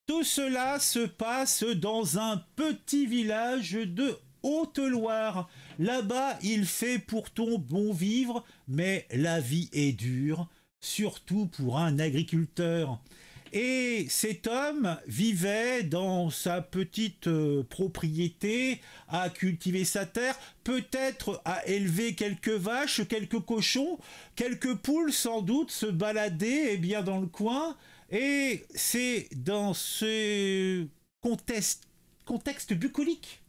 Tout cela se passe dans un petit village de Haute-Loire. Là-bas, il fait pourtant bon vivre, mais la vie est dure, surtout pour un agriculteur. Et cet homme vivait dans sa petite propriété, à cultiver sa terre, peut-être à élever quelques vaches, quelques cochons, quelques poules sans doute, se balader bien dans le coin. Et c'est dans ce contexte bucolique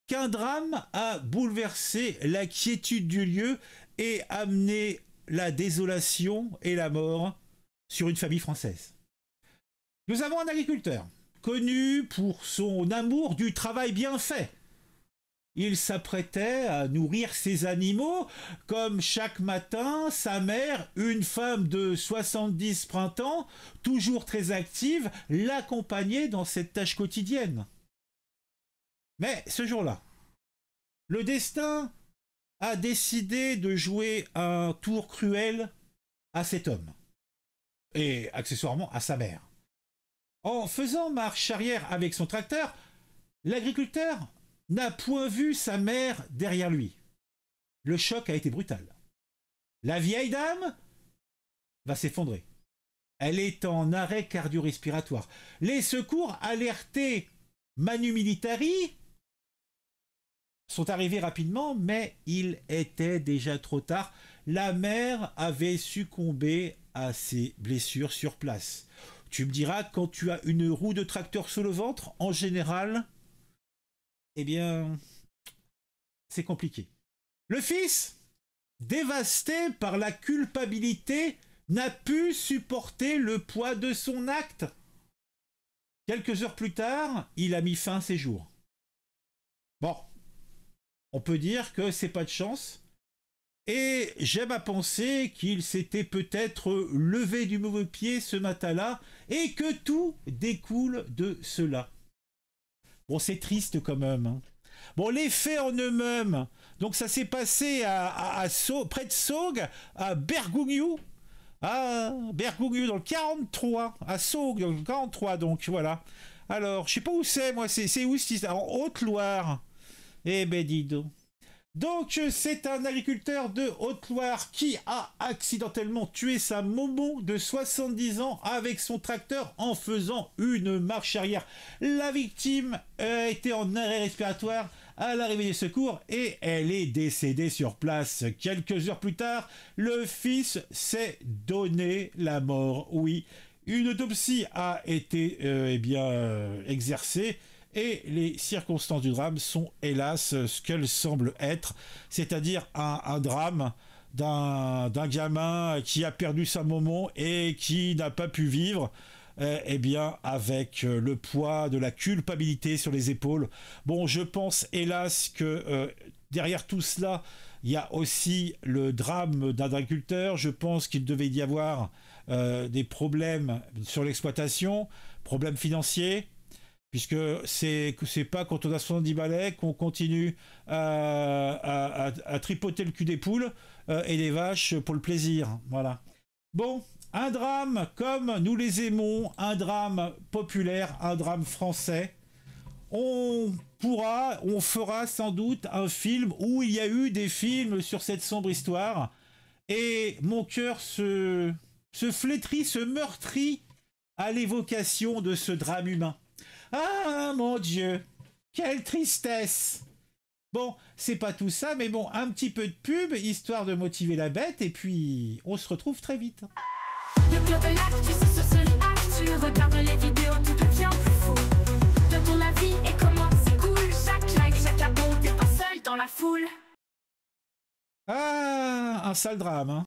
qu'un drame a bouleversé la quiétude du lieu et amené la désolation et la mort sur une famille française. Nous avons un agriculteur, connu pour son amour du travail bien fait. Il s'apprêtait à nourrir ses animaux, comme chaque matin, sa mère, une femme de 70 printemps, toujours très active, l'accompagnait dans cette tâche quotidienne. Mais ce jour-là, le destin a décidé de jouer un tour cruel à cet homme, et accessoirement à sa mère. En faisant marche arrière avec son tracteur, l'agriculteur n'a point vu sa mère derrière lui. Le choc a été brutal. La vieille dame va s'effondrer. Elle est en arrêt cardio-respiratoire. Les secours alertés Manu Militari sont arrivés rapidement, mais il était déjà trop tard. La mère avait succombé à ses blessures sur place. Tu me diras, quand tu as une roue de tracteur sous le ventre, en général, eh bien, c'est compliqué. Le fils, dévasté par la culpabilité, n'a pu supporter le poids de son acte. Quelques heures plus tard, il a mis fin à ses jours. Bon, on peut dire que c'est pas de chance. Et j'aime à penser qu'il s'était peut-être levé du mauvais pied ce matin-là et que tout découle de cela. Bon, c'est triste quand même. Hein. Bon, les faits en eux-mêmes. Donc ça s'est passé près de Saugues, à Bergougnoux. À Bergougnoux dans le 43. À Saugues dans le 43, donc voilà. Alors, je sais pas où c'est, moi. C'est où c'est en Haute-Loire. Eh ben, dis donc. Donc, c'est un agriculteur de Haute-Loire qui a accidentellement tué sa momo de 70 ans avec son tracteur en faisant une marche arrière. La victime a été en arrêt respiratoire à l'arrivée des secours et elle est décédée sur place. Quelques heures plus tard, le fils s'est donné la mort. Oui, une autopsie a été exercée. Et les circonstances du drame sont hélas ce qu'elles semblent être, c'est-à-dire un drame d'un gamin qui a perdu sa maman et qui n'a pas pu vivre, avec le poids de la culpabilité sur les épaules. Bon, je pense hélas que derrière tout cela, il y a aussi le drame d'un agriculteur. Je pense qu'il devait y avoir des problèmes sur l'exploitation, problèmes financiers, puisque c'est pas quand on a 70 balais qu'on continue à tripoter le cul des poules et des vaches pour le plaisir. Voilà. Bon, un drame comme nous les aimons, un drame populaire, un drame français. On fera sans doute un film où il y a eu des films sur cette sombre histoire. Et mon cœur se flétrit, se meurtrit à l'évocation de ce drame humain. Ah, mon Dieu, quelle tristesse! Bon, c'est pas tout ça, mais bon, un petit peu de pub, histoire de motiver la bête, et puis on se retrouve très vite. Le club de l'actu, c'est sur tu regardes les vidéos, tout devient plus fou. De ton avis et comment c'est cool, chaque like, chaque abon, t'es pas seul dans la foule. Ah, un sale drame, hein.